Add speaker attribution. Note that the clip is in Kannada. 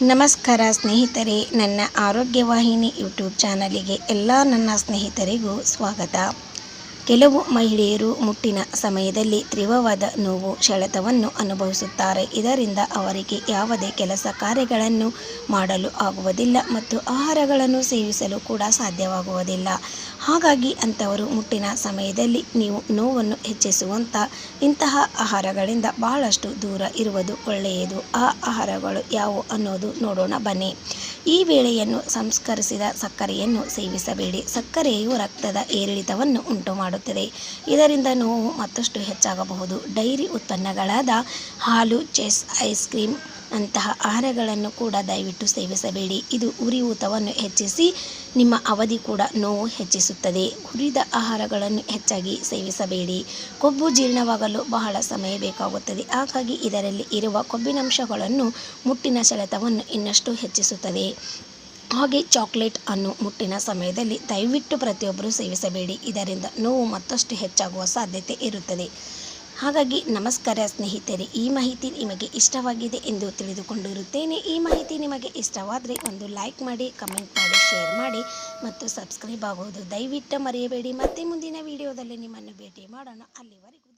Speaker 1: ನಮಸ್ಕಾರ ಸ್ನೇಹಿತರೆ, ನನ್ನ ಆರೋಗ್ಯ ವಾಹಿನಿ ಯೂಟ್ಯೂಬ್ ಚಾನಲಿಗೆ ಎಲ್ಲ ನನ್ನ ಸ್ನೇಹಿತರಿಗೂ ಸ್ವಾಗತ. ಕೆಲವು ಮಹಿಳೆಯರು ಮುಟ್ಟಿನ ಸಮಯದಲ್ಲಿ ತೀವ್ರವಾದ ನೋವು, ಸೆಳೆತವನ್ನು ಅನುಭವಿಸುತ್ತಾರೆ. ಇದರಿಂದ ಅವರಿಗೆ ಯಾವುದೇ ಕೆಲಸ ಕಾರ್ಯಗಳನ್ನು ಮಾಡಲು ಆಗುವುದಿಲ್ಲ ಮತ್ತು ಆಹಾರಗಳನ್ನು ಸೇವಿಸಲು ಕೂಡ ಸಾಧ್ಯವಾಗುವುದಿಲ್ಲ. ಹಾಗಾಗಿ ಅಂಥವರು ಮುಟ್ಟಿನ ಸಮಯದಲ್ಲಿ ನೀವು ನೋವನ್ನು ಹೆಚ್ಚಿಸುವಂಥ ಇಂತಹ ಆಹಾರಗಳಿಂದ ಬಹಳಷ್ಟು ದೂರ ಇರುವುದು ಒಳ್ಳೆಯದು. ಆ ಆಹಾರಗಳು ಯಾವುವು ಅನ್ನೋದು ನೋಡೋಣ ಬನ್ನಿ. ಈ ವೇಳೆಯನ್ನು ಸಂಸ್ಕರಿಸಿದ ಸಕ್ಕರೆಯನ್ನು ಸೇವಿಸಬೇಡಿ. ಸಕ್ಕರೆಯು ರಕ್ತದ ಏರಿಳಿತವನ್ನು ಉಂಟು ಮಾಡುತ್ತದೆ. ಇದರಿಂದ ನೋವು ಮತ್ತಷ್ಟು ಹೆಚ್ಚಾಗಬಹುದು. ಡೈರಿ ಉತ್ಪನ್ನಗಳಾದ ಹಾಲು, ಚೀಸ್, ಐಸ್ ಕ್ರೀಮ್ ಅಂತಹ ಆಹಾರಗಳನ್ನು ಕೂಡ ದಯವಿಟ್ಟು ಸೇವಿಸಬೇಡಿ. ಇದು ಉರಿಯೂತವನ್ನು ಹೆಚ್ಚಿಸಿ ನಿಮ್ಮ ಅವಧಿ ಕೂಡ ನೋವು ಹೆಚ್ಚಿಸುತ್ತದೆ. ಹುರಿದ ಆಹಾರಗಳನ್ನು ಹೆಚ್ಚಾಗಿ ಸೇವಿಸಬೇಡಿ. ಕೊಬ್ಬು ಜೀರ್ಣವಾಗಲು ಬಹಳ ಸಮಯ ಬೇಕಾಗುತ್ತದೆ. ಹಾಗಾಗಿ ಇದರಲ್ಲಿ ಇರುವ ಕೊಬ್ಬಿನಂಶಗಳನ್ನು ಮುಟ್ಟಿನ ಸೆಳೆತವನ್ನು ಇನ್ನಷ್ಟು ಹೆಚ್ಚಿಸುತ್ತದೆ. ಹಾಗೆ ಚಾಕ್ಲೇಟ್ ಅನ್ನು ಮುಟ್ಟಿನ ಸಮಯದಲ್ಲಿ ದಯವಿಟ್ಟು ಪ್ರತಿಯೊಬ್ಬರೂ ಸೇವಿಸಬೇಡಿ. ಇದರಿಂದ ನೋವು ಮತ್ತಷ್ಟು ಹೆಚ್ಚಾಗುವ ಸಾಧ್ಯತೆ ಇರುತ್ತದೆ. ಹಾಗಾಗಿ ನಮಸ್ಕಾರ ಸ್ನೇಹಿತರೆ, ಈ ಮಾಹಿತಿ ನಿಮಗೆ ಇಷ್ಟವಾಗಿದೆ ಎಂದು ತಿಳಿದುಕೊಂಡಿರುತ್ತೇನೆ. ಈ ಮಾಹಿತಿ ನಿಮಗೆ ಇಷ್ಟವಾದರೆ ಒಂದು ಲೈಕ್ ಮಾಡಿ, ಕಮೆಂಟ್ ಮಾಡಿ, ಶೇರ್ ಮಾಡಿ ಮತ್ತು ಸಬ್ಸ್ಕ್ರೈಬ್ ಆಗುವುದು ದಯವಿಟ್ಟು ಮರೆಯಬೇಡಿ. ಮತ್ತೆ ಮುಂದಿನ ವಿಡಿಯೋದಲ್ಲಿ ನಿಮ್ಮನ್ನು ಭೇಟಿ ಮಾಡೋಣ. ಅಲ್ಲಿವರೆಗೂ